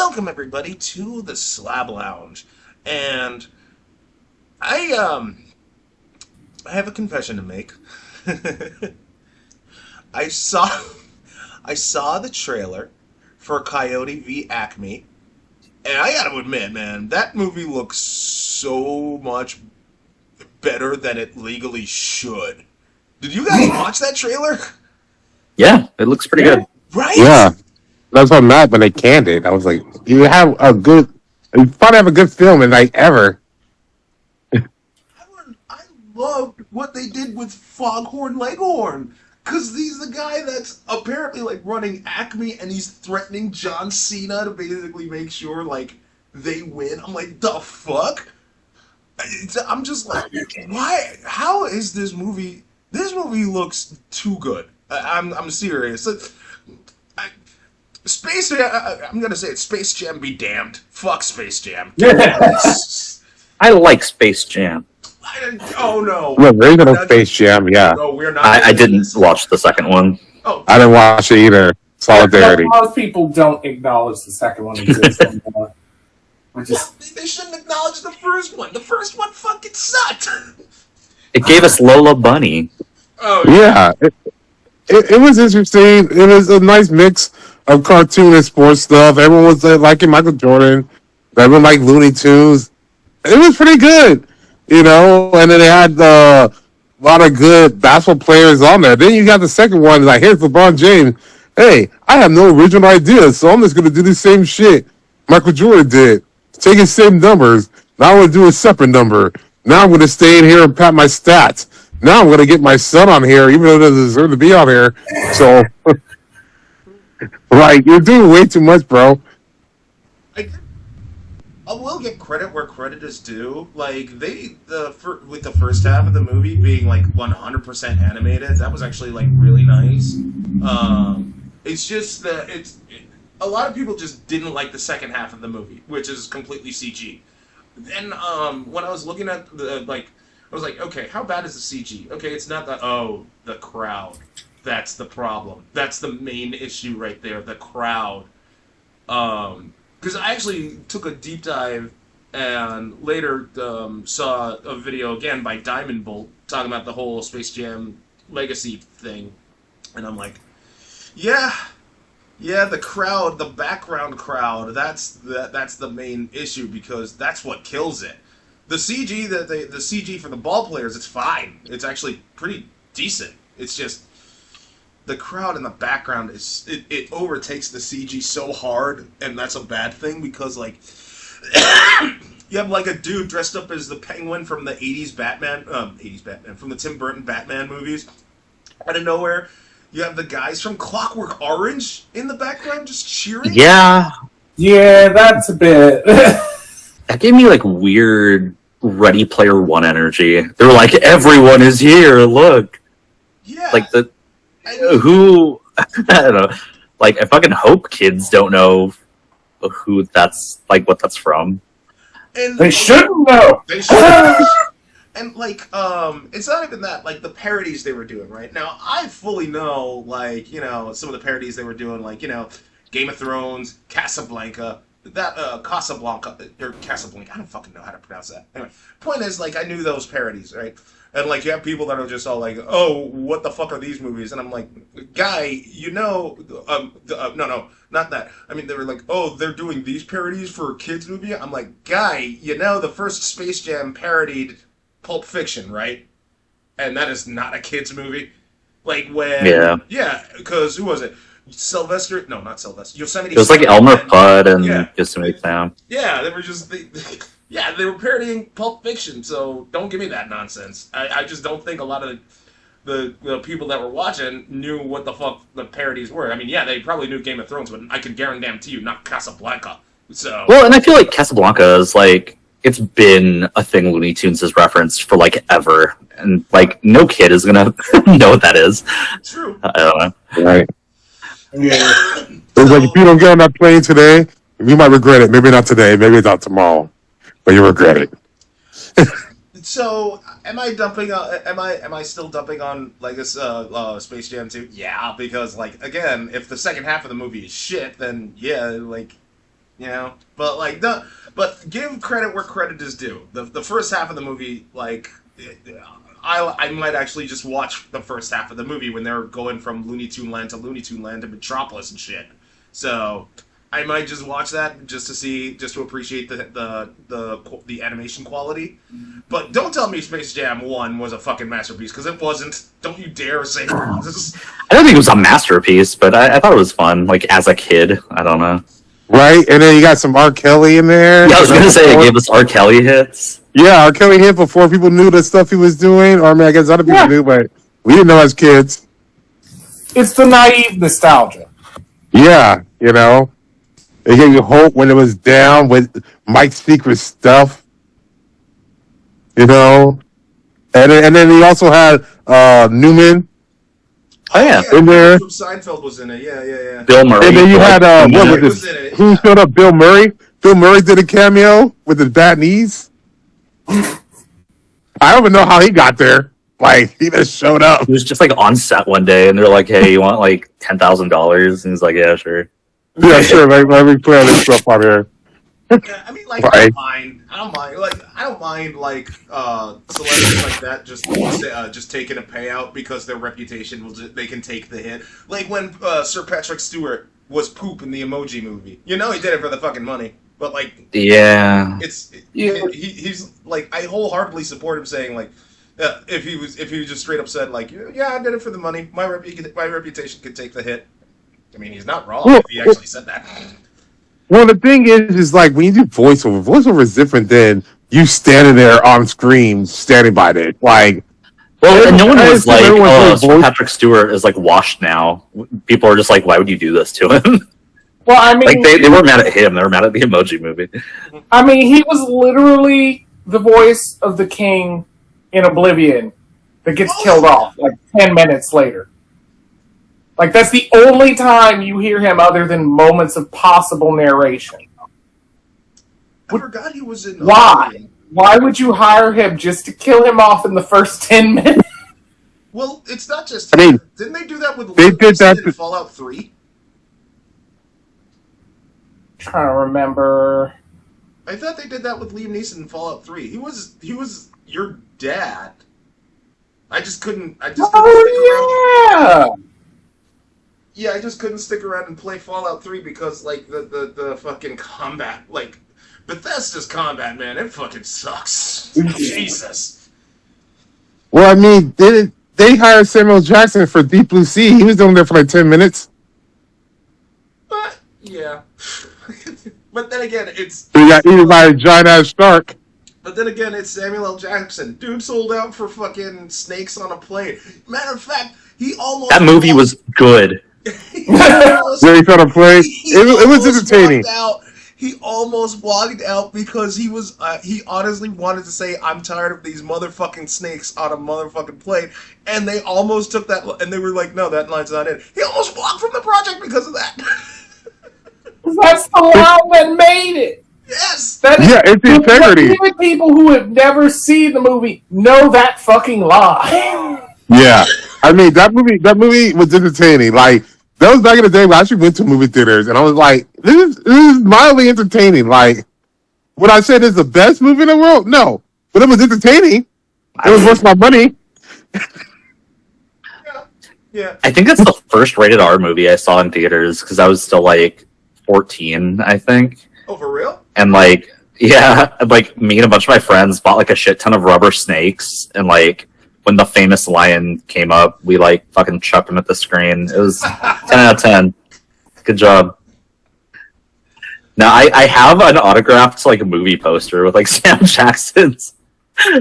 welcome everybody to the Slab Lounge. And I have a confession to make. I saw I saw the trailer for Coyote v ACME, and I gotta admit, man, that movie looks so much better than it legally should. Did you guys watch that trailer? Yeah, it looks pretty good. Right? Yeah, that's what I'm mad when they canned it. I was like, you probably have a good film and like ever. I loved what they did with Foghorn Leghorn. Because he's the guy that's apparently, like, running Acme, and he's threatening John Cena to basically make sure, like, they win. I'm like, the fuck? I'm just like, why? How is this movie? This movie looks too good. I'm serious. Space Jam, I'm gonna say it, Space Jam be damned. Fuck Space Jam. I like Space Jam. Oh no. We're very good on Space Jam, yeah. No, we're not. I didn't watch the second one. Oh, I didn't watch it either. Solidarity. Most people don't acknowledge the second one exists anymore. They shouldn't acknowledge the first one. The first one fucking sucked. It gave us Lola Bunny. Oh Yeah, it was interesting. It was a nice mix of cartoon and sports stuff. Everyone was liking Michael Jordan. Everyone liked Looney Tunes. It was pretty good, you know. And then they had a lot of good basketball players on there. Then you got the second one, like, here's LeBron James. Hey, I have no original ideas, so I'm just going to do the same shit Michael Jordan did. Take his same numbers. Now I'm going to do a separate number. Now I'm going to stay in here and pat my stats. Now I'm going to get my son on here, even though he doesn't deserve to be on here. So, right, you're doing way too much, bro. I will give credit where credit is due. Like with the first half of the movie being like 100% animated, that was actually like really nice. It's just that a lot of people just didn't like the second half of the movie, which is completely CG. And when I was looking at I was like, okay, how bad is the CG? Okay, it's not the crowd. That's the problem. That's the main issue right there, the crowd. Because I actually took a deep dive and later saw a video again by Diamond Bolt talking about the whole Space Jam legacy thing. And I'm like, yeah, the crowd, the background crowd, that's the main issue because that's what kills it. The CG the CG for the ball players, it's fine. It's actually pretty decent. It's just the crowd in the background it overtakes the CG so hard, and that's a bad thing because like you have like a dude dressed up as the Penguin from the 80s Batman from the Tim Burton Batman movies. Out of nowhere, you have the guys from Clockwork Orange in the background just cheering. Yeah, that's a bit. that gave me like weird Ready Player One energy. They were like, everyone is here. Look, Yeah, like who I don't know. Like, I fucking hope kids don't know who that's like, what that's from. and They shouldn't know. They should. And like, it's not even that. Like the parodies they were doing right now, I fully know. Like, you know, some of the parodies they were doing, like, you know, Game of Thrones, Casablanca, Casablanca or Casablanca. I don't fucking know how to pronounce that. Anyway, point is, like, I knew those parodies, right? And like, you have people that are just all like, "Oh, what the fuck are these movies?" And I'm like, "Guy, you know, no, not that. I mean, they were like, oh, they're doing these parodies for a kids movie." I'm like, "Guy, you know, the first Space Jam parodied Pulp Fiction, right? And that is not a kids movie. Like when, because who was it? Sylvester? No, not Sylvester. Yosemite. It was like Elmer Fudd and Yosemite Sam. Yeah, they were just they were parodying Pulp Fiction. So don't give me that nonsense. I just don't think a lot of the people that were watching knew what the fuck the parodies were. I mean, yeah, they probably knew Game of Thrones, but I can guarantee you, not Casablanca. So well, and I feel like Casablanca is like, it's been a thing Looney Tunes has referenced for like ever, and like no kid is gonna know what that is. True. I don't know. Right. Yeah. It's like, if you don't get on that plane today, you might regret it. Maybe not today, maybe not tomorrow, but you regret it. So, am I dumping? Am I still dumping on like this Space Jam 2? Yeah, because like again, if the second half of the movie is shit, then yeah, like you know. But give credit where credit is due. The first half of the movie, like, I might actually just watch the first half of the movie when they're going from Looney Tune Land to Looney Tune Land to Metropolis and shit. So I might just watch that just to appreciate the animation quality. But don't tell me Space Jam 1 was a fucking masterpiece, because it wasn't. Don't you dare say it was. I don't think it was a masterpiece, but I thought it was fun. Like as a kid, I don't know. Right, and then you got some R. Kelly in there. Yeah, I was gonna say it gave us R. Kelly hits. Yeah, R. Kelly hit before people knew the stuff he was doing. Or I mean, I guess other people knew, but we didn't know as kids. It's the naive nostalgia. Yeah, you know, it gave you hope when it was down with Mike's secret stuff. You know, and then he also had Newman. Oh yeah, in there. From Seinfeld was in it. Yeah. Bill Murray. And then you had what was this? Who showed up? Bill Murray. Bill Murray did a cameo with his bad knees. I don't even know how he got there. Like he just showed up. He was just like on set one day, and they're like, "Hey, you want like $10,000?" And he's like, "Yeah, sure." Yeah, sure. Let me play this stuff on here. Yeah, I mean, like, right. I don't mind, like, celebrities like that just taking a payout because their reputation they can take the hit. Like when Sir Patrick Stewart was Poop in the Emoji Movie. You know, he did it for the fucking money. But like, yeah, he's like, I wholeheartedly support him saying like, if he was just straight up said like, yeah, I did it for the money. My reputation could take the hit. I mean, he's not wrong if he actually said that. Well, the thing is like when you do voiceover is different than you standing there on screen, standing by it. Like, well, and no one was like, "Oh, Patrick Stewart is like washed now." People are just like, "Why would you do this to him?" Well, I mean, like they weren't mad at him; they were mad at the Emoji Movie. I mean, he was literally the voice of the king in Oblivion that gets killed off like 10 minutes later. Like, that's the only time you hear him other than moments of possible narration. I forgot he was in... Why? Why would you hire him just to kill him off in the first 10 minutes? Well, it's not just... I mean... Didn't they do that with they did that in Fallout 3? Trying to remember... I thought they did that with Liam Neeson in Fallout 3. He was your dad. I just couldn't stick around. Yeah, I just couldn't stick around and play Fallout 3 because, like, the fucking combat, like, Bethesda's combat, man, it fucking sucks. Jesus. Well, I mean, they hired Samuel Jackson for Deep Blue Sea. He was doing there for like 10 minutes. But, yeah. But then again, it's... He got eaten by a giant-ass shark. But then again, it's Samuel L. Jackson. Dude sold out for fucking snakes on a plane. Matter of fact, he almost... That movie was good. He almost it was entertaining. He almost walked out because he honestly wanted to say, "I'm tired of these motherfucking snakes on a motherfucking plane," and they almost took that, and they were like, "No, that line's not in." He almost walked from the project because of that. That's the line that made it. Yes. It's the integrity. Even people who have never seen the movie know that fucking line. Yeah, I mean that movie was entertaining. Like that was back in the day when I actually went to movie theaters, and I was like, "This is mildly entertaining." Like, would I say this is the best movie in the world? No, but it was entertaining. It was worth my money. Yeah. I think that's the first rated R movie I saw in theaters because I was still like 14, I think. Oh, for real? And like, yeah, like me and a bunch of my friends bought like a shit ton of rubber snakes, and like when the famous lion came up, we like fucking chucked him at the screen. It was 10 out of 10. Good job. Now I have an autographed like movie poster with like Sam Jackson's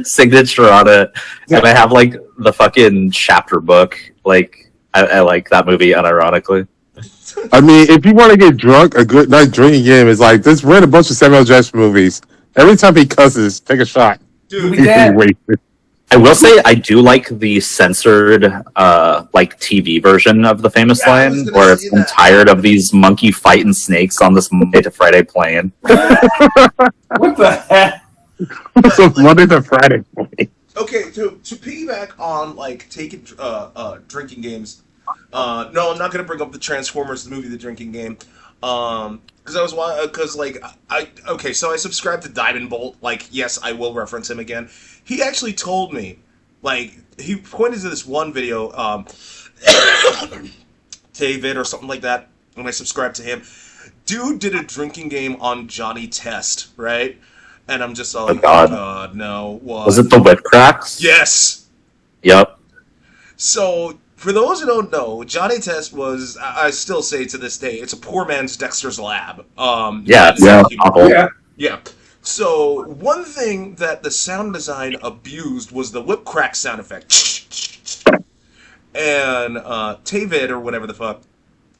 signature on it, and I have like the fucking chapter book. Like I like that movie unironically. I mean, if you want to get drunk, a good night drinking game is like just rent a bunch of Samuel Jackson movies. Every time he cusses, take a shot. Dude, I will say I do like the censored like TV version of the famous line where it's I'm tired of these monkey fighting snakes on this Monday to Friday plane. What the heck? So Monday to Friday plane. Okay, to piggyback on like taking drinking games. No, I'm not gonna bring up the Transformers the movie, The Drinking Game. Because I was because like okay, so I subscribed to Diamond Bolt. Like, yes, I will reference him again. He actually told me, like, he pointed to this one video, David or something like that, when I subscribed to him. Dude did a drinking game on Johnny Test, right? And I'm just all like, God. oh God, no. What? Was it the whip cracks? Yes. Yep. So, for those who don't know, Johnny Test was, I still say to this day, it's a poor man's Dexter's Lab. Yeah, awful. Yeah. So, one thing that the sound design abused was the whip crack sound effect. And David, or whatever the fuck,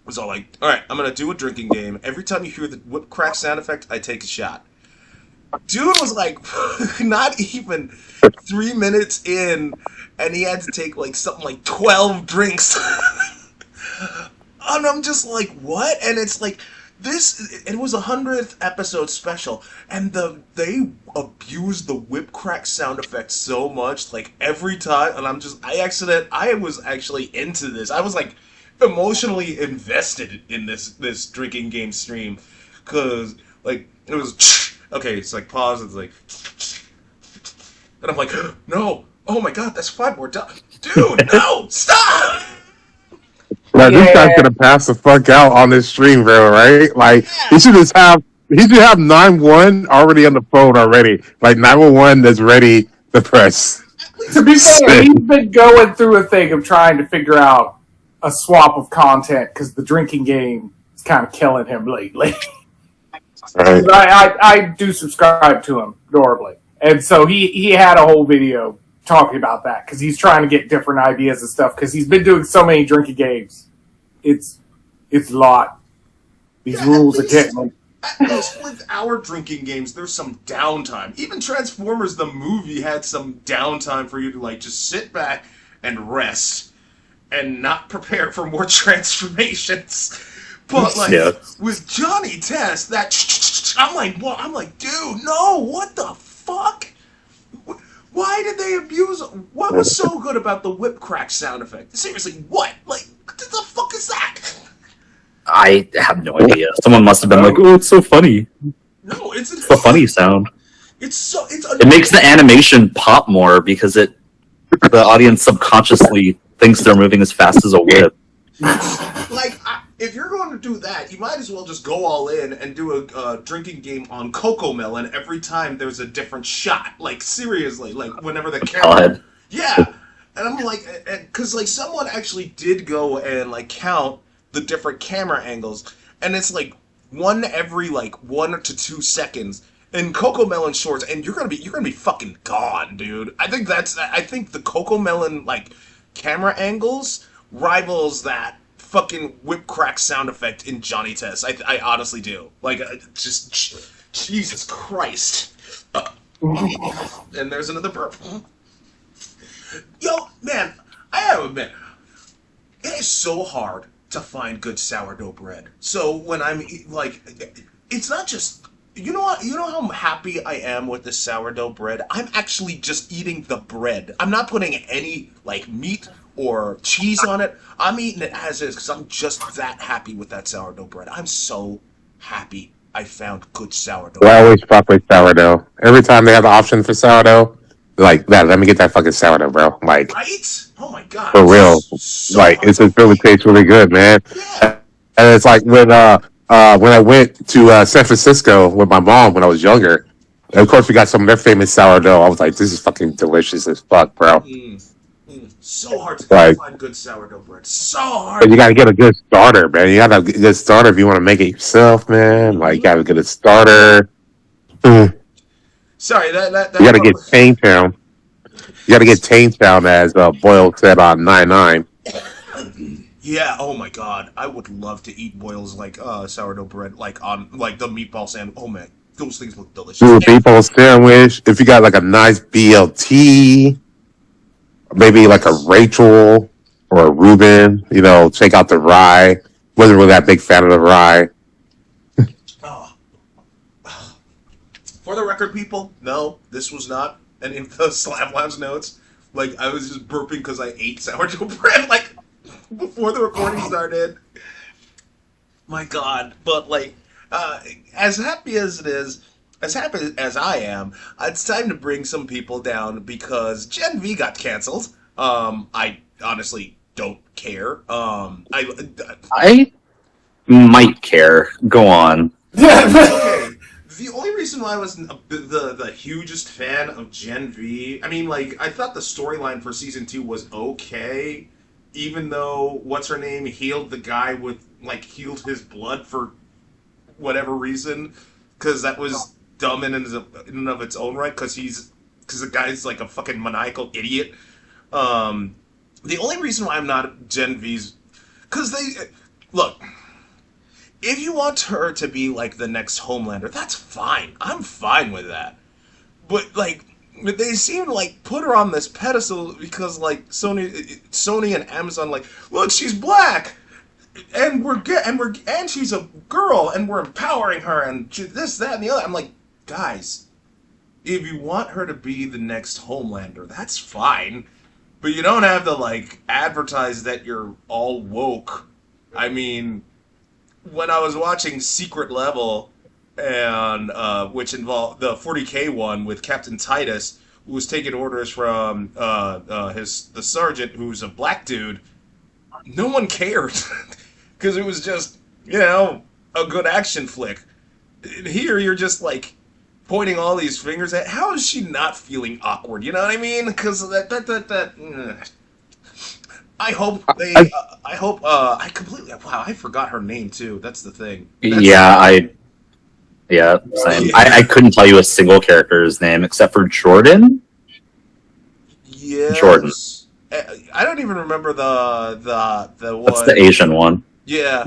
was all like, alright, I'm gonna do a drinking game. Every time you hear the whip crack sound effect, I take a shot. Dude was like, not even 3 minutes in, and he had to take like something like 12 drinks. And I'm just like, what? And it's like, it was 100th episode special, and they abused the whip crack sound effect so much, like every time, and I was actually into this. I was like emotionally invested in this drinking game stream, cause like it was okay. It's like pause. It's like, and I'm like, no, oh my god, that's 5 more times, dude. No, stop. Like, this guy's gonna pass the fuck out on this stream, bro, right? Like, he should have 911 already on the phone already. Like, 911 that's ready to press. To be fair, he's been going through a thing of trying to figure out a swap of content because the drinking game is kind of killing him lately. Right. I do subscribe to him, adorably. And so he had a whole video talking about that because he's trying to get different ideas and stuff because he's been doing so many drinking games. It's a lot. These rules are getting him. At least with our drinking games, there's some downtime. Even Transformers the movie had some downtime for you to like just sit back and rest and not prepare for more transformations. But like with Johnny Test, I'm like, dude, no, what the fuck? Why did they abuse? What was so good about the whip crack sound effect? Seriously, what? Like, what the fuck is that? I have no idea. Someone must have been like, "Oh, it's so funny." No, it's the funny sound. It makes the animation pop more because the audience subconsciously thinks they're moving as fast as a whip. Like, if you're going to do that, you might as well just go all in and do a drinking game on Cocomelon every time there's a different shot. Like, seriously, like whenever the camera. Yeah, and I'm like, because like someone actually did go and like count the different camera angles, and it's like one every like 1 to 2 seconds in Cocomelon shorts, and you're gonna be fucking gone, dude. I think the Cocomelon like camera angles rivals that fucking whip crack sound effect in Johnny Test. I honestly do. Like, just Jesus Christ. And there's another burp. Yo, man, I have to admit, it is so hard to find good sourdough bread. So when I'm like, it's not just, you know what? You know how happy I am with the sourdough bread? I'm actually just eating the bread. I'm not putting any like meat or cheese on it. I'm eating it as is because I'm just that happy with that sourdough bread. I'm so happy I found good sourdough. I always fuck with sourdough. Every time they have the option for sourdough, like that, let me get that fucking sourdough, bro. Like, right? Oh my god, for real. So like, it just really tastes really good, man. Yeah. And it's like when I went to San Francisco with my mom when I was younger. And of course, we got some of their famous sourdough. I was like, this is fucking delicious as fuck, bro. So hard to find good sourdough bread. So hard. But you gotta get a good starter, man. You gotta get a good starter if you want to make it yourself, man. Like, you gotta get a starter. Sorry, that you gotta get Taintown. You gotta get Taintown, as Boyle said on 9-9. Yeah, oh my god. I would love to eat Boyle's like sourdough bread like on like the meatball sandwich. Oh man, those things look delicious. Do a meatball sandwich. If you got like a nice BLT, maybe like a Rachel or a Reuben, you know, check out the rye. Wasn't really that big fan of the rye. For the record, people, no, this was not any of the Slab Lounge notes. Like, I was just burping because I ate sourdough bread, like, before the recording started. My God, but like, as happy as it is, as happy as I am, it's time to bring some people down because Gen V got canceled. I honestly don't care. I might care. Go on. Okay. The only reason why I was the hugest fan of Gen V, I mean, like, I thought the storyline for season 2 was okay, even though what's her name healed the guy with like healed his blood for whatever reason, because that was dumb in and of its own right, because the guy's like a fucking maniacal idiot. Um, the only reason why I'm not Gen V's, because they look. If you want her to be like the next Homelander, that's fine. I'm fine with that. But like, they seem to like put her on this pedestal because like Sony and Amazon like, look, she's black, and and she's a girl, and we're empowering her, and this, that, and the other. I'm like, guys, if you want her to be the next Homelander, that's fine. But you don't have to like advertise that you're all woke. I mean, when I was watching Secret Level, and which involved the 40K one with Captain Titus, who was taking orders from the sergeant, who's a black dude, no one cared because it was just a good action flick. Here you're just like pointing all these fingers at. How is she not feeling awkward? You know what I mean? Because that. I hope they. I hope. I completely. Wow, I forgot her name too. That's the thing. Yeah, same. I couldn't tell you a single character's name except for Jordan. Yes. Jordan. I don't even remember the one. That's the Asian one. Yeah.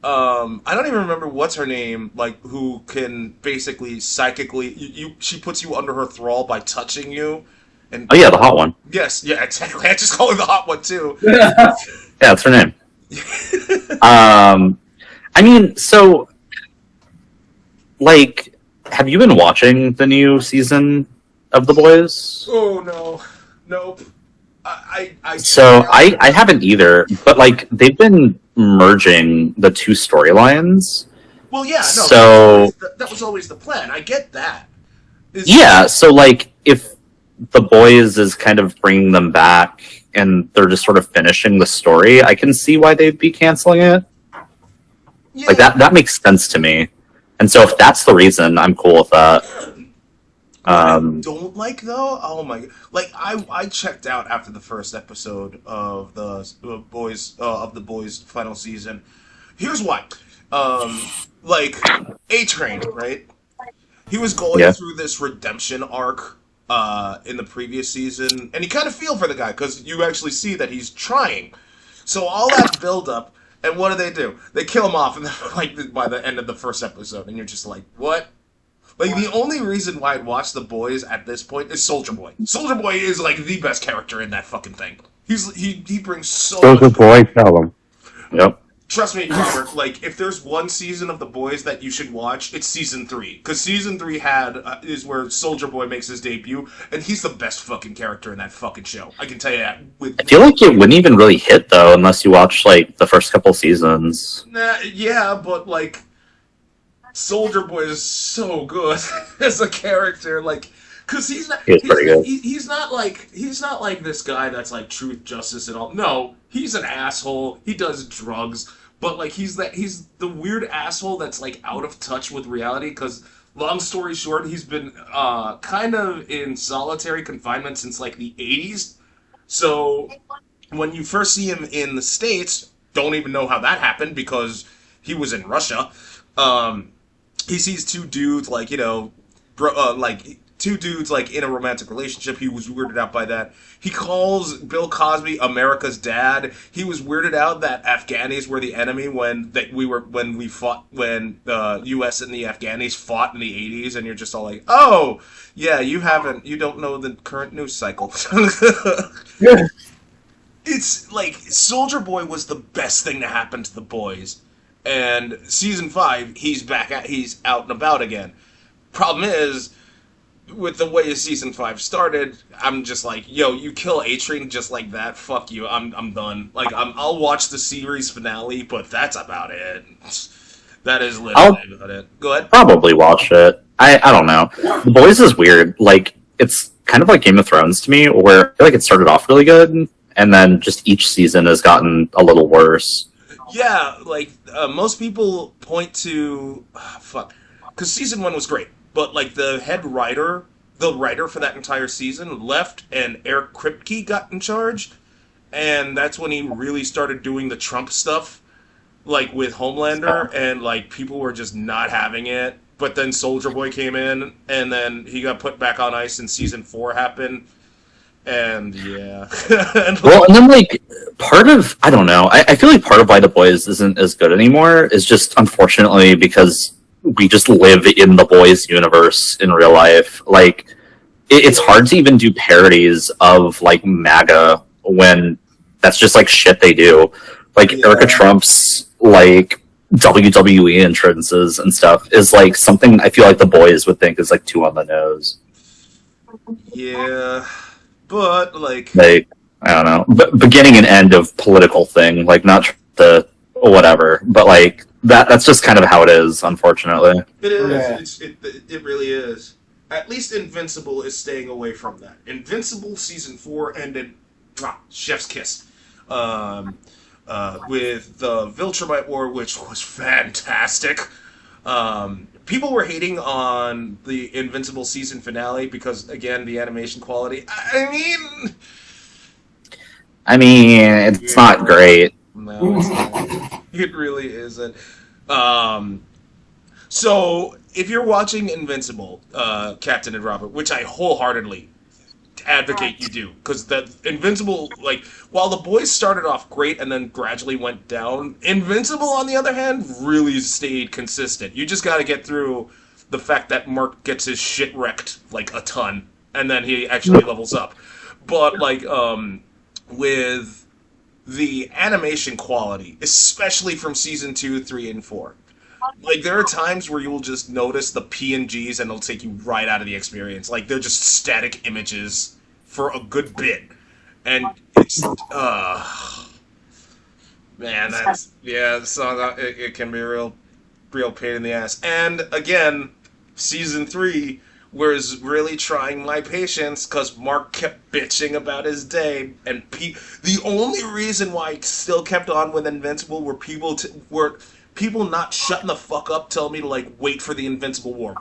I don't even remember what's her name. Like, who can basically psychically she puts you under her thrall by touching you. And, oh yeah, the hot one. Yes, yeah, exactly. I just call her the hot one too. Yeah, that's her name. I mean, so, like, have you been watching the new season of The Boys? Oh no, nope. I haven't either, but like they've been merging the two storylines. Well, yeah, no. So that was always the plan. I get that. Yeah, so like if The Boys is kind of bringing them back and they're just sort of finishing the story, I can see why they'd be canceling it. Yeah. Like that makes sense to me. And so if that's the reason, I'm cool with that. I don't like though. Oh my! Like I checked out after the first episode of the boys final season. Here's why. Like A-Train, right? He was going through this redemption arc in the previous season, and you kind of feel for the guy because you actually see that he's trying. So all that build up, and what do? They kill him off, and like by the end of the first episode, and you're just like, what? Like, the only reason why I'd watch The Boys at this point is Soldier Boy. Soldier Boy is, like, the best character in that fucking thing. He brings so Soldier much... Boy, tell him. Yep. Trust me, Robert, like, if there's one season of The Boys that you should watch, it's Season 3. Because Season 3 is where Soldier Boy makes his debut, and he's the best fucking character in that fucking show. I can tell you that. I feel like it wouldn't even really hit, though, unless you watch, like, the first couple seasons. Nah, yeah, but, like... Soldier Boy is so good as a character, like, because he's not like this guy that's like truth, justice, and all. No, he's an asshole. He does drugs, but like he's the weird asshole that's like out of touch with reality. Because long story short, he's been kind of in solitary confinement since like the 80s. So when you first see him in the States, don't even know how that happened because he was in Russia. He sees two dudes, like, two dudes, like, in a romantic relationship. He was weirded out by that. He calls Bill Cosby America's dad. He was weirded out that Afghanis were the enemy when the U.S. and the Afghanis fought in the 80s, and you're just all like, oh, yeah, you don't know the current news cycle. Yeah. It's, like, Soldier Boy was the best thing to happen to The Boys. And season 5, he's out and about again. Problem is, with the way season 5 started, I'm just like, yo, you kill A-Train just like that, fuck you, I'm done. Like, I'll watch the series finale, but that's about it. That is literally about it. Go ahead. Probably watch it. I don't know. The Boys is weird. Like, it's kind of like Game of Thrones to me, where I feel like it started off really good, and then just each season has gotten a little worse. Yeah, like, most people point to... Because season 1 was great, but, like, the writer for that entire season left, and Eric Kripke got in charge, and that's when he really started doing the Trump stuff, like, with Homelander, and, like, people were just not having it. But then Soldier Boy came in, and then he got put back on ice, and season 4 happened. And yeah. Well, and then like I don't know. I feel like part of why The Boys isn't as good anymore is just unfortunately because we just live in The Boys universe in real life. Like it's hard to even do parodies of like MAGA when that's just like shit they do. Like Erica Trump's like WWE entrances and stuff is like something I feel like The Boys would think is like too on the nose. Yeah. But, like... I don't know. But beginning and end of political thing. Like, not the whatever. But, like, that's just kind of how it is, unfortunately. It is. Yeah. It really is. At least Invincible is staying away from that. Invincible Season 4 ended... chef's kiss. With the Viltrumite War, which was fantastic. People were hating on the Invincible season finale because, again, the animation quality. I mean, it's not great. No, it's not. It really isn't. So, if you're watching Invincible, Captain and Robert, which I wholeheartedly advocate you do, because the Invincible, like, while The Boys started off great and then gradually went down, Invincible, on the other hand, really stayed consistent. You just got to get through the fact that Mark gets his shit wrecked, like, a ton, and then he actually levels up. But, like, with the animation quality, especially from Season 2, 3, and 4, like, there are times where you will just notice the PNGs and it'll take you right out of the experience. Like, they're just static images for a good bit. And it's, man, that's, yeah, so it can be a real pain in the ass. And, again, Season 3 was really trying my patience because Mark kept bitching about his day. And the only reason why I still kept on with Invincible were people not shutting the fuck up telling me to, like, wait for the Invincible War.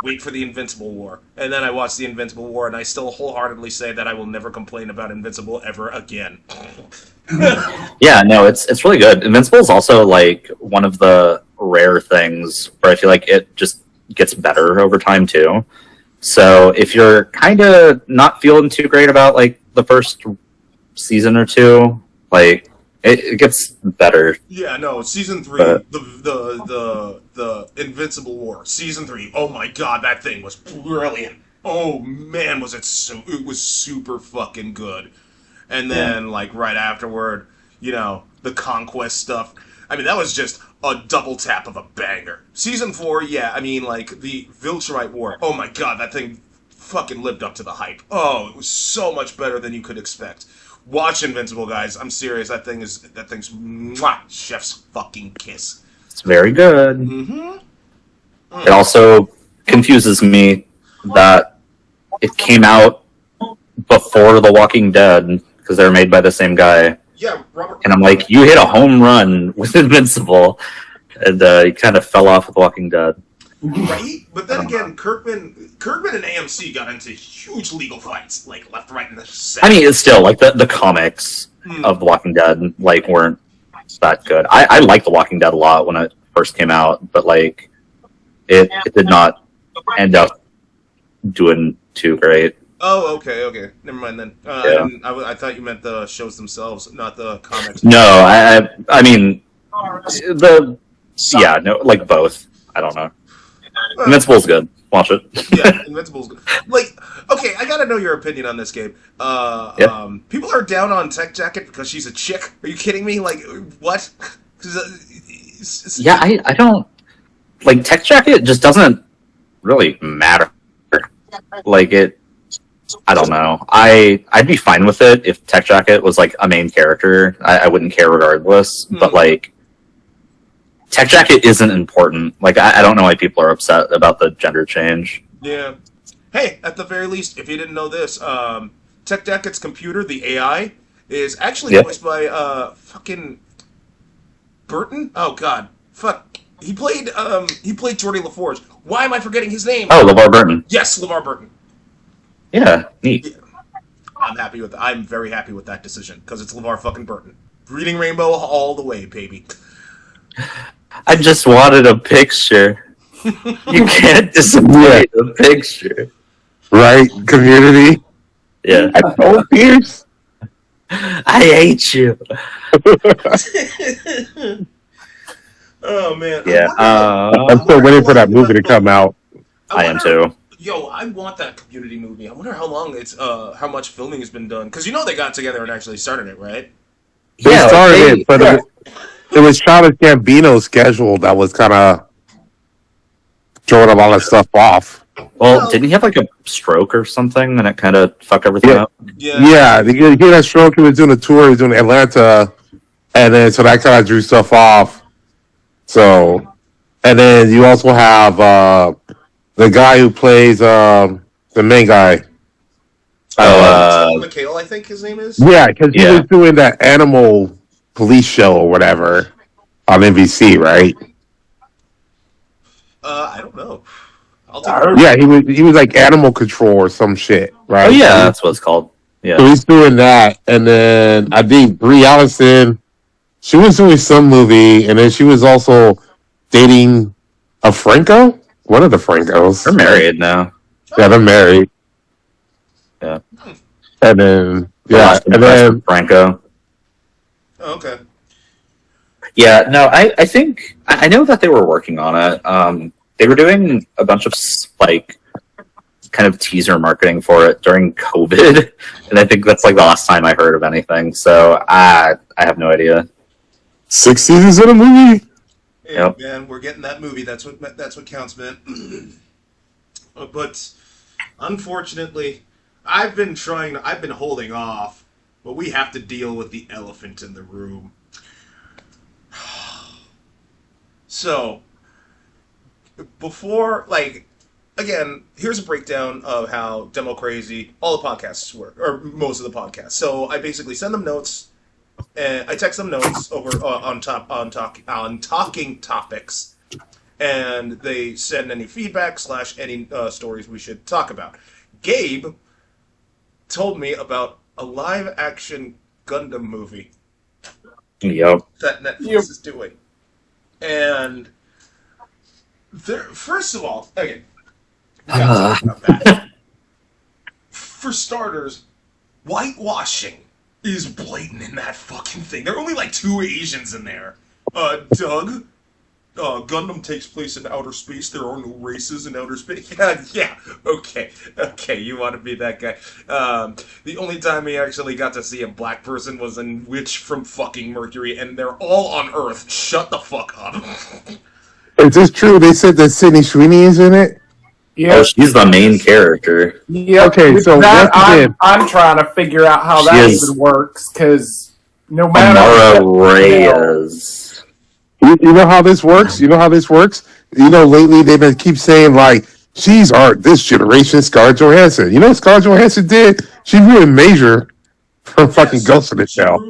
And then I watched the Invincible War, and I still wholeheartedly say that I will never complain about Invincible ever again. Yeah, no, it's really good. Invincible is also, like, one of the rare things where I feel like it just gets better over time, too. So if you're kind of not feeling too great about, like, the first season or two, like... It gets better. Yeah, no, Season 3, the Invincible War, Season 3, oh my god, that thing was brilliant. Oh man, it was super fucking good. And then, like, right afterward, you know, the Conquest stuff, I mean, that was just a double tap of a banger. Season 4, yeah, I mean, like, the Viltrumite War, oh my god, that thing fucking lived up to the hype. Oh, it was so much better than you could expect. Watch Invincible, guys. I'm serious. That thing's mwah, chef's fucking kiss. It's very good. Mm-hmm. It also confuses me that it came out before The Walking Dead because they were made by the same guy. Yeah, Robert. And I'm like, you hit a home run with Invincible, and you kind of fell off with Walking Dead. Right? But then again, Kirkman and AMC got into huge legal fights, like left, right, and the center. I mean, it's still like the comics of The Walking Dead like weren't that good. I liked The Walking Dead a lot when it first came out, but like it did not end up doing too great. Oh, okay. Never mind then. Yeah. I thought you meant the shows themselves, not the comics. No, I mean like both. I don't know. Invincible's good. Watch it. Yeah, Invincible's good. Like, okay, I gotta know your opinion on this game. People are down on Tech Jacket because she's a chick. Are you kidding me? Like, what? Yeah, I don't... Like, Tech Jacket just doesn't really matter. like it. I don't know. I'd be fine with it if Tech Jacket was like a main character. I wouldn't care regardless. But like, Tech Jacket isn't important. Like, I don't know why people are upset about the gender change. Yeah. Hey, at the very least, if you didn't know this, Tech Jacket's computer, the AI, is actually voiced by fucking Burton. Oh God, fuck. He played Geordie LaForge. Why am I forgetting his name? Oh, LeVar Burton. Yes, LeVar Burton. Yeah, neat. Yeah. I'm very happy with that decision because it's LeVar fucking Burton. Reading Rainbow all the way, baby. I just wanted a picture. You can't disappoint a picture. Right? Community. Yeah. I told Pierce. I hate you. Oh man. Yeah. I'm still waiting for that movie to come out. I am too. Yo, I want that Community movie. I wonder how long how much filming has been done. Because you know they got together and actually started it, right? They started it, but it was Childish Gambino's schedule that was kind of throwing a lot of stuff off. Well, didn't he have like a stroke or something and it kind of fucked everything up? Yeah, he had that stroke. He was doing a tour. He was doing Atlanta. And then, so that kind of drew stuff off. So, and then you also have the guy who plays the main guy. McHale, I think his name is. Yeah, because he was doing that animal police show or whatever on NBC, right? I don't know. Yeah, he was like Animal Control or some shit, right? Oh yeah, that's what it's called. Yeah. So he's doing that, and then I think Brie Allison, she was doing some movie, and then she was also dating a Franco, one of the Francos. They're married now. Yeah, they're married. Yeah. And then and then Franco. Oh, okay. Yeah, no, I think I know that they were working on it. They were doing a bunch of like kind of teaser marketing for it during COVID, and I think that's like the last time I heard of anything. So I have no idea. 6 seasons in a movie. Hey, Yep. man, we're getting that movie. That's what counts, man. But unfortunately, I've been holding off, but we have to deal with the elephant in the room. So, before, like, again, here's a breakdown of how Demo Crazy, all the podcasts work, or most of the podcasts. So I basically send them notes, and I text them notes over on talking topics, and they send any feedback / any stories we should talk about. Gabe told me about a live action Gundam movie Yep. that Netflix is doing. And first of all, okay, we gotta talk about that. For starters, whitewashing is blatant in that fucking thing. There are only like 2 Asians in there. Doug, Gundam takes place in outer space. There are no races in outer space. Yeah, okay, you want to be that guy. The only time we actually got to see a black person was in Witch from fucking Mercury, and they're all on Earth. Shut the fuck up. Is this true? They said that Sydney Sweeney is in it. Yeah, Oh, she's the main character. yeah. Okay, so that, once again- I'm trying to figure out how She that is even works because no matter Amara what, Reyes. You know how this works? You know, lately they've been keep saying like she's this generation Scarlett Johansson. You know what Scarlett Johansson did? She ruined Major from fucking Ghost in the Shell.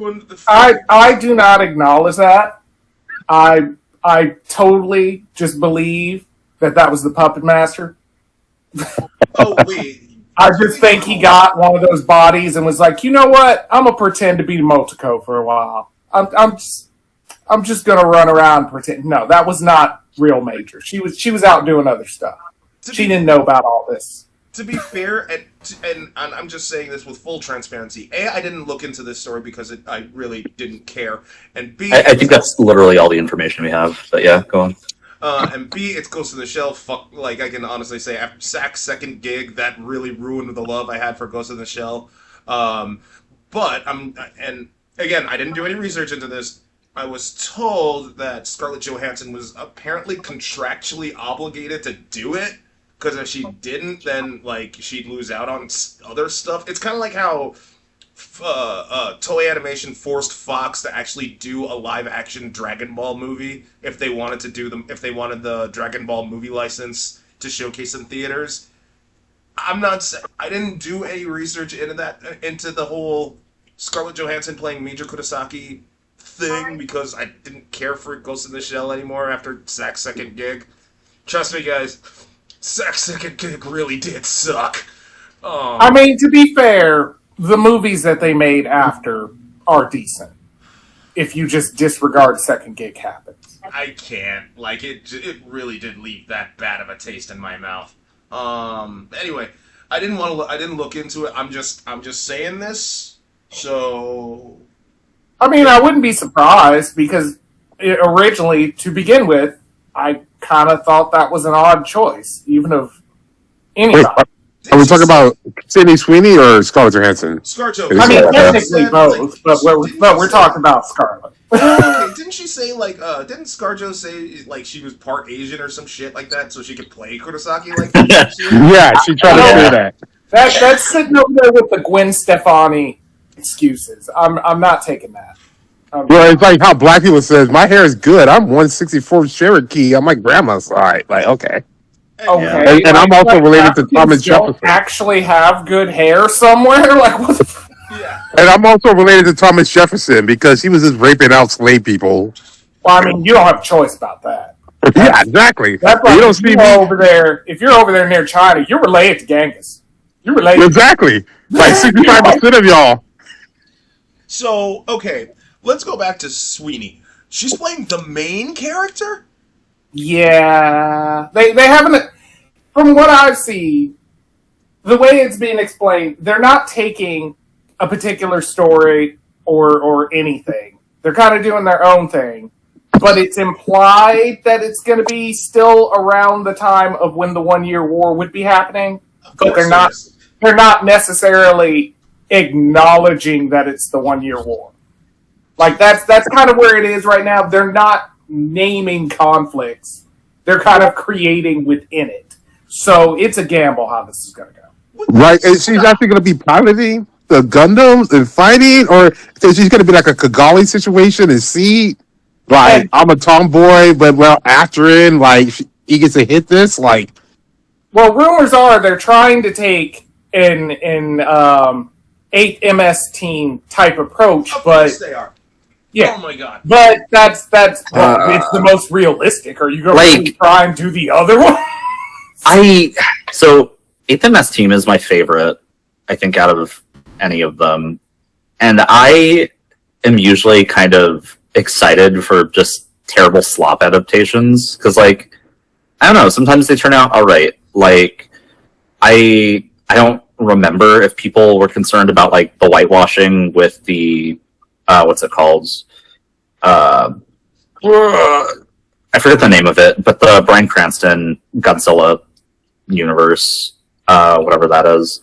I do not acknowledge that. I totally just believe that was the puppet master. Oh wait. I just think he got one of those bodies and was like, you know what? I'm gonna pretend to be Motoko for a while. I'm just gonna run around and pretend. No, that was not real Major. She was out doing other stuff. She didn't know about all this. To be fair, and I'm just saying this with full transparency. A, I didn't look into this story because I really didn't care. And B, I think that's literally all the information we have. But yeah, go on. And B, it's Ghost in the Shell. Fuck, like I can honestly say, after Zach's second gig, that really ruined the love I had for Ghost in the Shell. But and again, I didn't do any research into this. I was told that Scarlett Johansson was apparently contractually obligated to do it, because if she didn't, then like she'd lose out on other stuff. It's kind of like how Toei Animation forced Fox to actually do a live action Dragon Ball movie if they wanted to do them, if they wanted the Dragon Ball movie license to showcase in theaters. I didn't do any research into the whole Scarlett Johansson playing Mija Kurosaki thing because I didn't care for Ghost in the Shell anymore after Zack's second gig. Trust me, guys, Zack's second gig really did suck. I mean, to be fair, the movies that they made after are decent. If you just disregard second gig happens. I can't. Like, it really did leave that bad of a taste in my mouth. Anyway, I didn't look into it. I'm just saying this. So, I mean, I wouldn't be surprised because originally, to begin with, I kind of thought that was an odd choice, even of anybody. Wait, are we talking about Sydney Sweeney or Scarlett Johansson? Scarlett I mean, Johansson. technically both, but we're talking about Scarlett. Okay, didn't she say like didn't ScarJo say like she was part Asian or some shit like that so she could play Kurosaki like that? Yeah, she tried to say that. That's sitting over there with the Gwen Stefani excuses. I'm not taking that. Well, it's like how black people says, my hair is good. I'm 164 Cherokee on my grandma's side. Like, okay. Okay, And I'm also related to Thomas don't Jefferson. actually have good hair somewhere. Like what? Yeah. And I'm also related to Thomas Jefferson because he was just raping out slave people. Well, I mean, you don't have a choice about that. Yeah, exactly. That's like You don't if see you're me. over there. If you're over there near China, you're related to Genghis. You're related. Exactly. Like 65% of y'all. So, okay, let's go back to Sweeney. She's playing the main character? Yeah, they haven't. From what I've seen, the way it's being explained, they're not taking a particular story or anything. They're kind of doing their own thing, but it's implied that it's going to be still around the time of when the 1 Year War would be happening. But they're not. They're not necessarily acknowledging that it's the 1 Year War. Like that's kind of where it is right now. They're not naming conflicts. They're kind of creating within it. So it's a gamble how this is going to go. Right. And she's actually going to be piloting the Gundams and fighting, or is she going to be like a Kigali situation and see, like, I'm a tomboy, but well, actoring, like, he gets to hit this, like. Well, rumors are they're trying to take an 8MS team type approach, Of but course they are. yeah. Oh my god. But that's it's the most realistic. Are you going to really try and do the other one? So 8th MS Team is my favorite, I think, out of any of them. And I am usually kind of excited for just terrible slop adaptations. Because, like, I don't know, sometimes they turn out alright. Like, I don't remember if people were concerned about, like, the whitewashing with the, what's it called? I forget the name of it, but the Bryan Cranston Godzilla universe, whatever that is.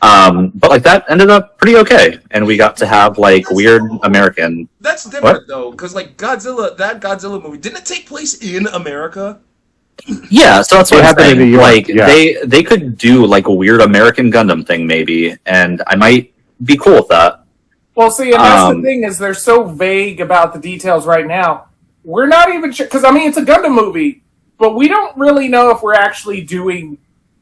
But like that ended up pretty okay, and we got to have like weird American. That's different though, because like that Godzilla movie, didn't it take place in America? Yeah, so that's what happened happened. in New York, Like yeah. they could do like a weird American Gundam thing maybe, and I might be cool with that. Well, see, and that's the thing is they're so vague about the details right now. We're not even sure, because I mean, it's a Gundam movie, but we don't really know if we're actually doing,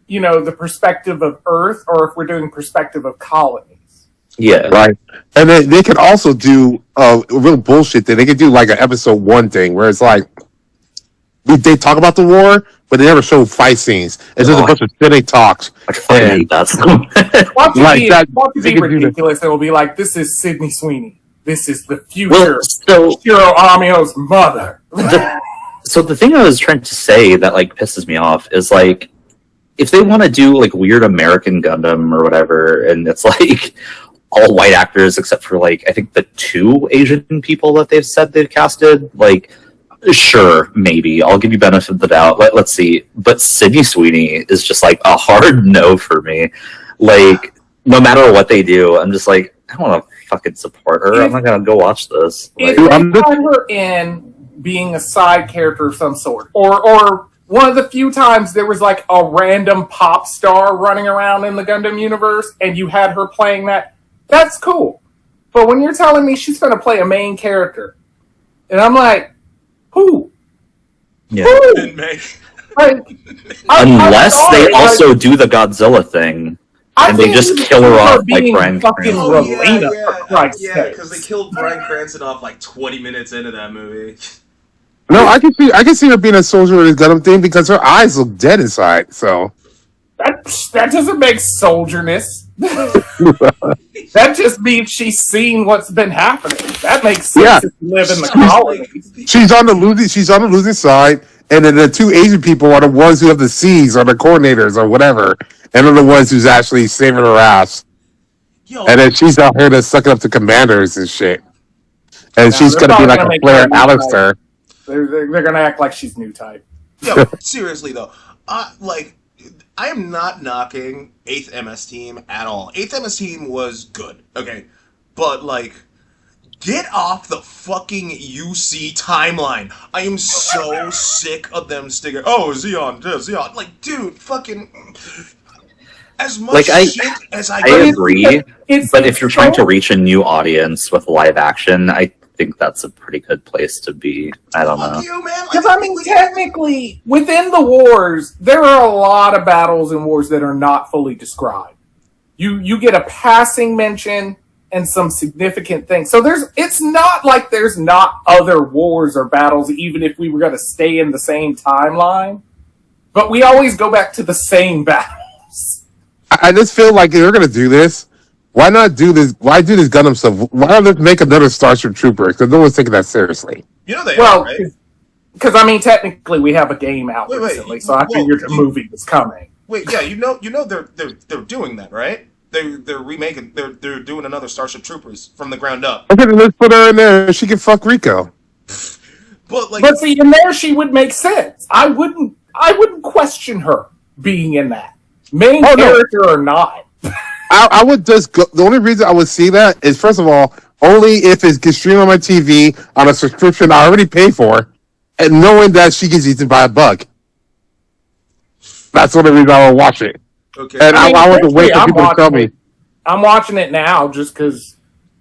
you know, the perspective of Earth or if we're doing perspective of colonies. Yeah, Right. And then they could also do a real bullshit thing. They could do like an episode 1 thing where it's like, they talk about the war, but they never show fight scenes. It's just a bunch of silly talks. I fucking hate that. Watch Like it that, be they could do that. ridiculous. It will be like, this is Sydney Sweeney. This is the future. Well, so Shiro Amio's mother. So the thing I was trying to say that like pisses me off is like if they want to do like weird American Gundam or whatever, and it's like all white actors except for like I think the 2 Asian people that they've said they've casted, like sure, maybe I'll give you benefit of the doubt. Let's see, but Sydney Sweeney is just like a hard no for me. Like no matter what they do, I'm just like I don't want to fucking support her. I'm not gonna go watch this. If Like, they find her in being a side character of some sort, or one of the few times there was like a random pop star running around in the Gundam universe, and you had her playing that. That's cool. But when you're telling me she's going to play a main character, and I'm like, who? Yeah. Who? Like, Unless they also do the Godzilla thing. And they just kill her off like Bryan Cranston. Yeah, because they killed Bryan Cranston off like 20 minutes into that movie. No, I can see her being a soldier in this Gundam thing because her eyes look dead inside. So that doesn't make solderness. That just means she's seen what's been happening. That makes sense if you live in the colony. She's on the losing side, and then the two Asian people are the ones who have the C's or the coordinators or whatever. And they're the ones who's actually saving her ass. And then she's out here to suck it up to commanders and shit. And she's going to be like a Flair Alistair. They're going to act like she's new type. Yo, seriously though. I am not knocking 8th MS Team at all. 8th MS Team was good, okay? But, like, get off the fucking UC timeline. I am so sick of them sticking, oh, Zeon, Zeon. Like, dude, fucking... As much shit as I agree, but if you're trying to reach a new audience with live action, I think that's a pretty good place to be. I don't know. Because, I mean, technically, within the wars, there are a lot of battles and wars that are not fully described. You get a passing mention and some significant things. So it's not like there's not other wars or battles, even if we were going to stay in the same timeline. But we always go back to the same battle. I just feel like if you're gonna do this, why not do this? Why do this Gundam stuff? Why not just make another Starship Trooper? Because no one's taking that seriously. You know they are, right? Because I mean, technically, we have a game out recently, so I figured a movie was coming. Wait, yeah, you know, they're doing that, right? They're remaking, they're doing another Starship Troopers from the ground up. Okay, let's put her in there. She can fuck Rico. But see, in there she would make sense. I wouldn't question her being in that. Main character or not. I would just go, the only reason I would see that is, first of all, only if it gets streamed on my TV on a subscription I already pay for, and knowing that she gets eaten by a bug. That's the only reason I would watch it. Okay. And I want to wait for people to tell me. I'm watching it now just because,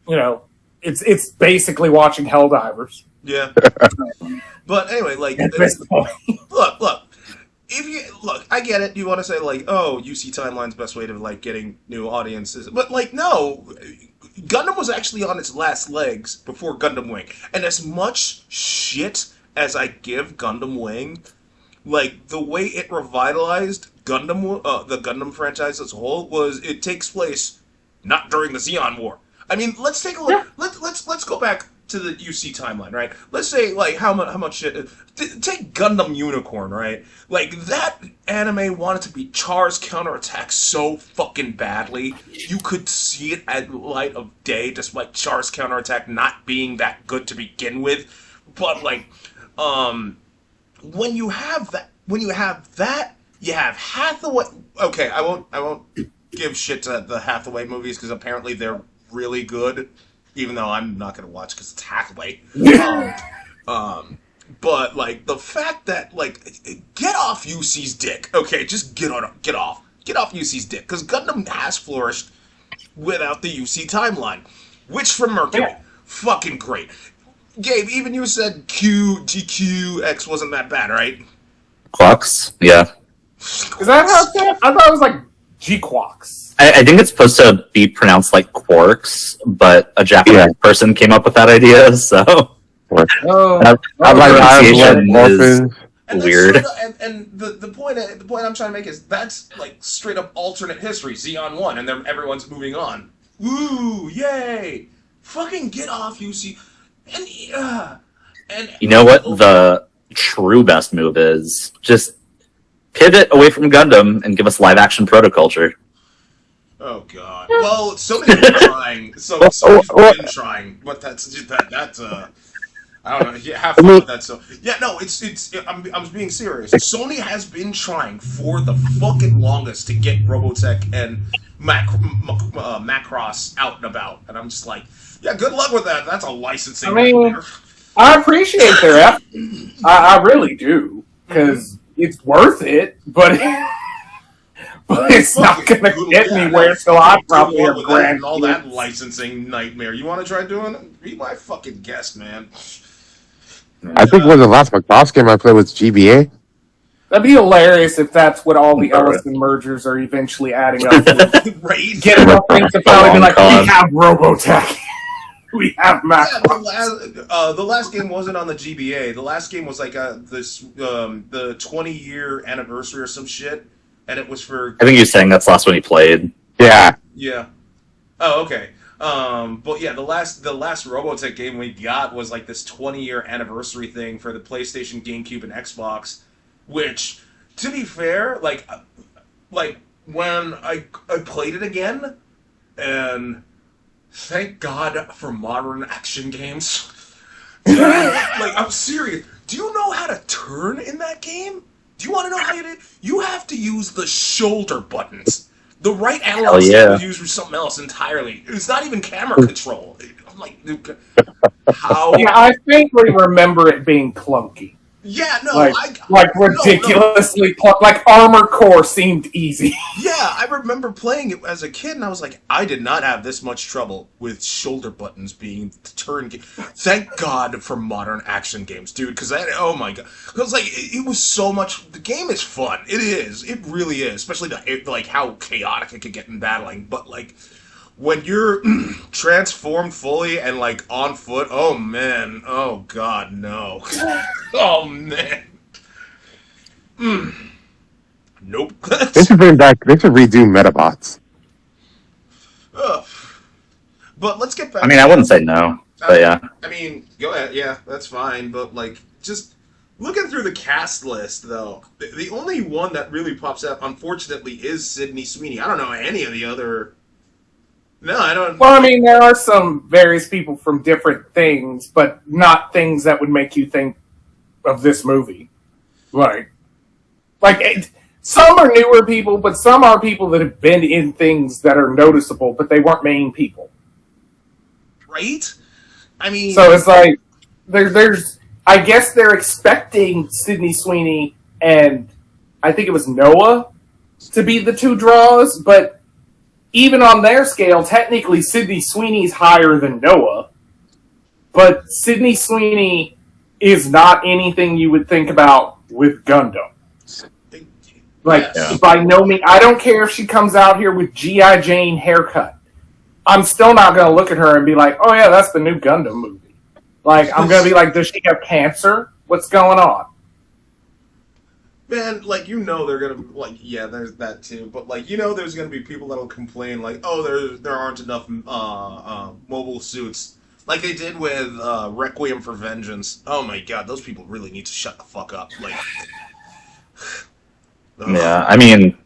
you know, it's basically watching Helldivers. Yeah. But anyway, like, look. I get it. You want to say, like, oh, UC Timeline's best way to, like, getting new audiences. But, like, no. Gundam was actually on its last legs before Gundam Wing. And as much shit as I give Gundam Wing, like, the way it revitalized Gundam, the Gundam franchise as a whole, was it takes place not during the Zeon War. I mean, let's take a look. Yeah. Let's go back to the UC timeline, right? Let's say, like, how much shit... Take Gundam Unicorn, right? Like, that anime wanted to be Char's counterattack so fucking badly. You could see it at light of day, despite Char's counterattack not being that good to begin with. But, like, when you have that, you have Hathaway... Okay, I won't give shit to the Hathaway movies, because apparently they're really good. Even though I'm not going to watch because it's Hathaway. But, like, the fact that, like, get off UC's dick. Okay, just get off. Get off UC's dick. Because Gundam has flourished without the UC timeline. Which from Mercury. Fucking great. Gabe, even you said GQX wasn't that bad, right? Quox? Yeah. Is that how it's said? I thought it was like G-Quox. I think it's supposed to be pronounced like quarks, but a Japanese person came up with that idea, so that pronunciation is weird. And the point I'm trying to make is that's like straight up alternate history, Zeon 1, and then everyone's moving on. Woo, yay! Fucking get off, UC. And you know what the true best move is? Just pivot away from Gundam and give us live action protoculture. Oh god. Well, Sony's been trying. Sony's been trying, but that's I don't know. Yeah, have fun with that. So yeah, no, I'm being serious. Sony has been trying for the fucking longest to get Robotech and Macross out and about, and I'm just like, yeah, good luck with that. That's a licensing. I mean, I appreciate their effort. I really do, because it's worth it, but it's not going to get anywhere till I probably have grand. And all that licensing nightmare. You want to try doing it? Be my fucking guest, man. I think one of the last Macross game I played was GBA. That'd be hilarious if that's what all the Ellison mergers are eventually adding up to. Right? Get enough things to finally be like, we have Robotech. We have Macross. Yeah, the last game wasn't on the GBA. The last game was like the 20-year anniversary or some shit, and it was for. I think you're saying that's the last one you played. Yeah. Yeah. Oh, okay. But yeah, the last Robotech game we got was like this 20-year anniversary thing for the PlayStation, GameCube, and Xbox. Which, to be fair, like when I played it again, and thank God for modern action games. Like, I'm serious. Do you know how to turn in that game? Do you want to know how you do? You have to use the shoulder buttons. The right analog stick was used for something else entirely. It's not even camera control. I'm like, how? Yeah, I faintly remember it being clunky. Yeah, no, like ridiculously clunky. Like Armor Core seemed easy. Yeah, I remember playing it as a kid, and I was like, I did not have this much trouble with shoulder buttons being turned. Thank God for modern action games, dude, because oh my God. Because, like, it was so much. The game is fun. It is. It really is. Especially, like, how chaotic it could get in battling. But, like, when you're transformed fully and, like, on foot, oh, man. Oh, God, no. Oh, man. Nope. They should redo Metabots. But let's get back. I mean, I wouldn't say no, but yeah. I mean, go ahead. Yeah, that's fine. But, like, just looking through the cast list, though, the only one that really pops up, unfortunately, is Sydney Sweeney. I don't know any of the other. No, I don't. Well, I mean, there are some various people from different things, but not things that would make you think of this movie. Like some are newer people, but some are people that have been in things that are noticeable, but they weren't main people. Right? I mean, so it's like there's. I guess they're expecting Sydney Sweeney and I think it was Noah to be the two draws, but even on their scale, technically Sydney Sweeney's higher than Noah, but Sydney Sweeney is not anything you would think about with Gundam. Like, by no means, I don't care if she comes out here with G.I. Jane haircut. I'm still not going to look at her and be like, oh yeah, that's the new Gundam movie. Like, I'm going to be like, does she have cancer? What's going on? Man, like, you know they're gonna, like, yeah, there's that too, but, like, you know there's gonna be people that'll complain, like, oh, there aren't enough, mobile suits, like they did with, Requiem for Vengeance. Oh my God, those people really need to shut the fuck up, like... Yeah, I mean,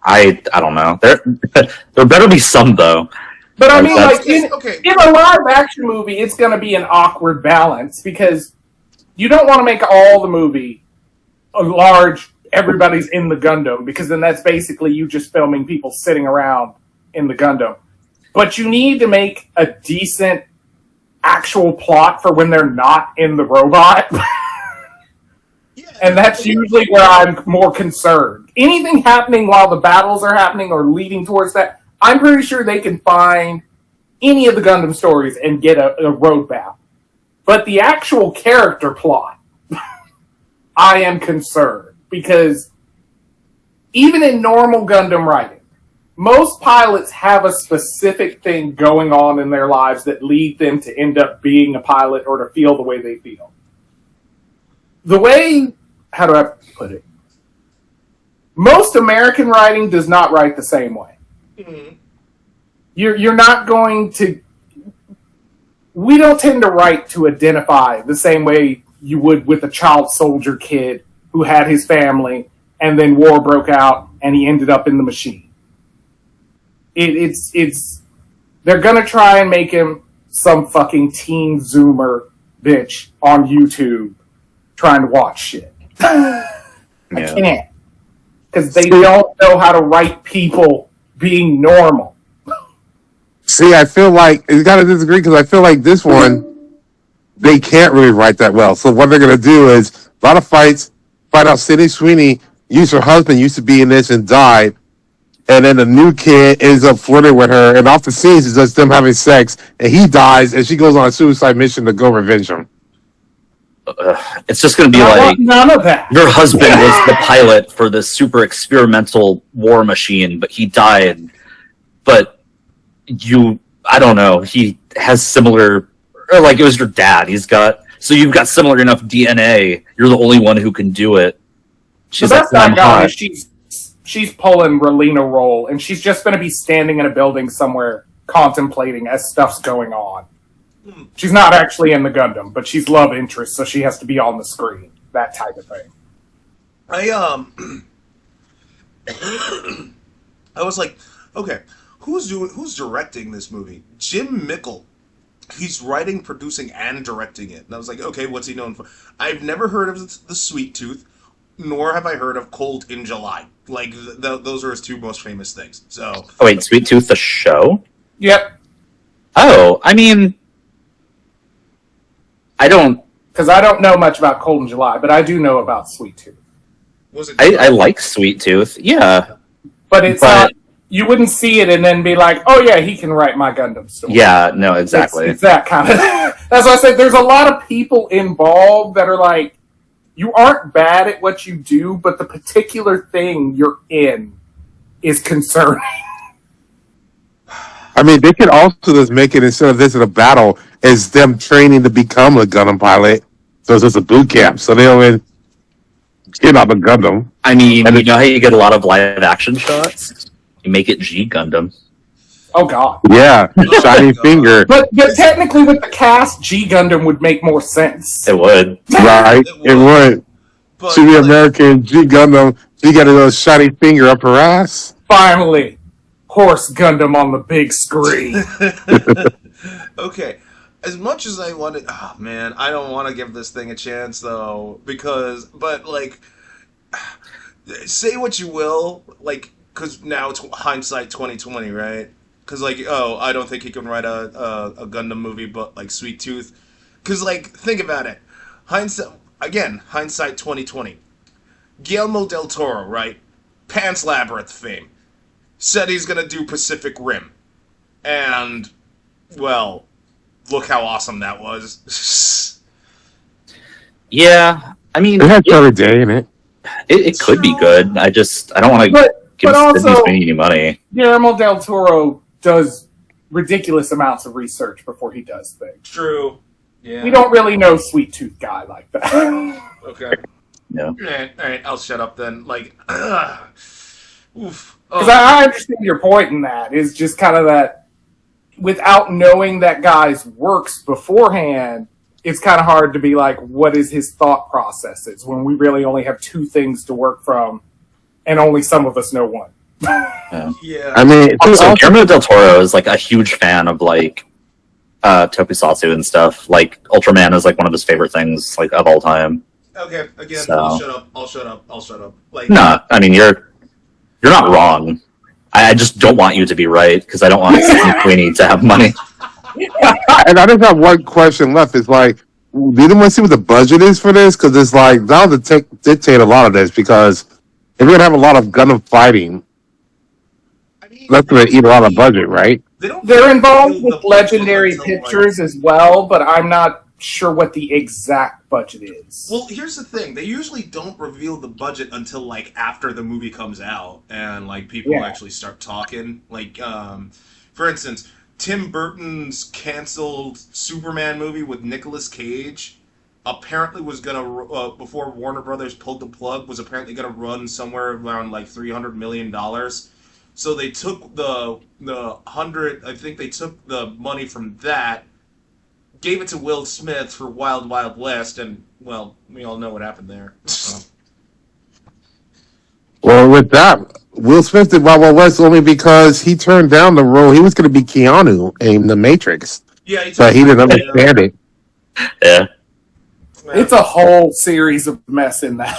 I don't know. There better be some, though. But I mean, like, in a live-action movie, it's gonna be an awkward balance, because you don't want to make all the movie a large, everybody's in the Gundam, because then that's basically you just filming people sitting around in the Gundam. But you need to make a decent actual plot for when they're not in the robot. And that's usually where I'm more concerned. Anything happening while the battles are happening or leading towards that, I'm pretty sure they can find any of the Gundam stories and get a roadmap. But the actual character plot, I am concerned, because even in normal Gundam writing, most pilots have a specific thing going on in their lives that lead them to end up being a pilot or to feel the way they feel. The way, how do I put it? Most American writing does not write the same way. Mm-hmm. You're not going to... We don't tend to write to identify the same way you would with a child soldier kid who had his family and then war broke out and he ended up in the machine. It's they're gonna try and make him some fucking teen zoomer bitch on YouTube trying to watch shit. I can't. Because they don't know how to write people being normal. See, I feel like you gotta disagree, because I feel like this one they can't really write that well. So what they're gonna do is a lot of fights, find out Sydney Sweeney her husband used to be in this and died. And then the new kid ends up flirting with her, and off the scenes is just them having sex, and he dies, and she goes on a suicide mission to go revenge him. It's just going to be I like want none of that. your husband was the pilot for this super experimental war machine, but he died. But I don't know. He has similar, or like it was your dad. You've got similar enough DNA. You're the only one who can do it. She's like, I'm hot. She's pulling Relina roll, and she's just going to be standing in a building somewhere contemplating as stuff's going on. She's not actually in the Gundam, but she's love interest, so she has to be on the screen. That type of thing. I was like, okay, who's directing this movie? Jim Mickle. He's writing, producing, and directing it. And I was like, okay, what's he known for? I've never heard of The Sweet Tooth, nor have I heard of Cold in July. Like, those are his two most famous things. So. Oh, wait, Sweet Tooth, the show? Yep. Oh, I mean, I don't... Because I don't know much about Cold in July, but I do know about Sweet Tooth. Was it? I like Sweet Tooth, yeah. But not... You wouldn't see it and then be like, oh yeah, he can write my Gundam story. Yeah, no, exactly. It's that kind of... That's why I said there's a lot of people involved that are like, you aren't bad at what you do, but the particular thing you're in is concerning. I mean, they could also just make it, instead of this in a battle, as them training to become a Gundam pilot. So it's just a boot camp. So they don't get out the Gundam. I mean, you know how you get a lot of live action shots? You make it G Gundam. Oh god. Yeah, shiny finger. But technically with the cast, G Gundam would make more sense. It would. Right? It would. But, To the American G Gundam, she got a little shiny finger up her ass. Finally, Horse Gundam on the big screen. Okay. As much as I wanted... Oh, man, I don't want to give this thing a chance, though. But, like... Say what you will, like... Because now it's hindsight 2020, right? Because, like, I don't think he can write a Gundam movie, but, like, Sweet Tooth. Because, like, think about it. Hindsight 2020. Guillermo del Toro, right? Pan's Labyrinth fame. Said he's going to do Pacific Rim. And, well, look how awesome that was. Yeah, I mean... It had Charlie Day in it. It could be good. I don't want to give Disney any money. Guillermo del Toro does ridiculous amounts of research before he does things. True. Yeah. We don't really know Sweet Tooth guy like that. Okay. Yeah. All right, I'll shut up then. Like, oof. Because I understand your point in that. Is just kind of that, without knowing that guy's works beforehand, it's kind of hard to be like, what is his thought processes when we really only have two things to work from, and only some of us know one. Yeah. I mean, also, Guillermo del Toro is like a huge fan of like tokusatsu and stuff. Like Ultraman is like one of his favorite things like of all time. Okay, again, So. I'll shut up. Like, No, I mean you're not wrong. I just don't want you to be right because I don't want Queenie to have money. and I just have one question left. It's like, do you want to see what the budget is for this? Because it's like, that'll dictate a lot of this, because if we're going to have a lot of Gundam fighting, I mean, that's going to eat a lot of budget, right? They're involved with Legendary Pictures as well, but I'm not sure what the exact budget is. Well, here's the thing. They usually don't reveal the budget until, like, after the movie comes out and, like, people actually start talking. Like, for instance, Tim Burton's canceled Superman movie with Nicolas Cage apparently was gonna, before Warner Brothers pulled the plug, was apparently gonna run somewhere around like $300 million. So they took the I think they took the money from that, gave it to Will Smith for Wild Wild West, and well, we all know what happened there. Well, with that, Will Smith did Wild Wild West only because he turned down the role. He was going to be Keanu in The Matrix. Yeah, So he didn't understand it. Yeah. It's a whole series of mess in that.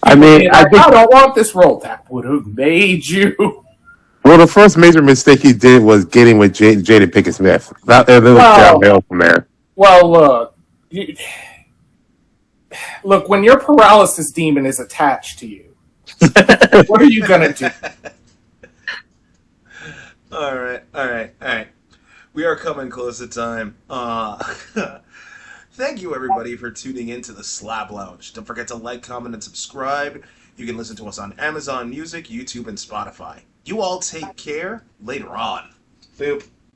I mean, I think, don't want this role. That would have made you. well, the first major mistake he did was getting with Jada Pinkett Smith. That was downhill from there. Well, look, look, when your paralysis demon is attached to you, what are you gonna do? All right. We are coming close to time. Thank you, everybody, for tuning in to the Slab Lounge. Don't forget to like, comment, and subscribe. You can listen to us on Amazon Music, YouTube, and Spotify. You all take care. Later on. Boop.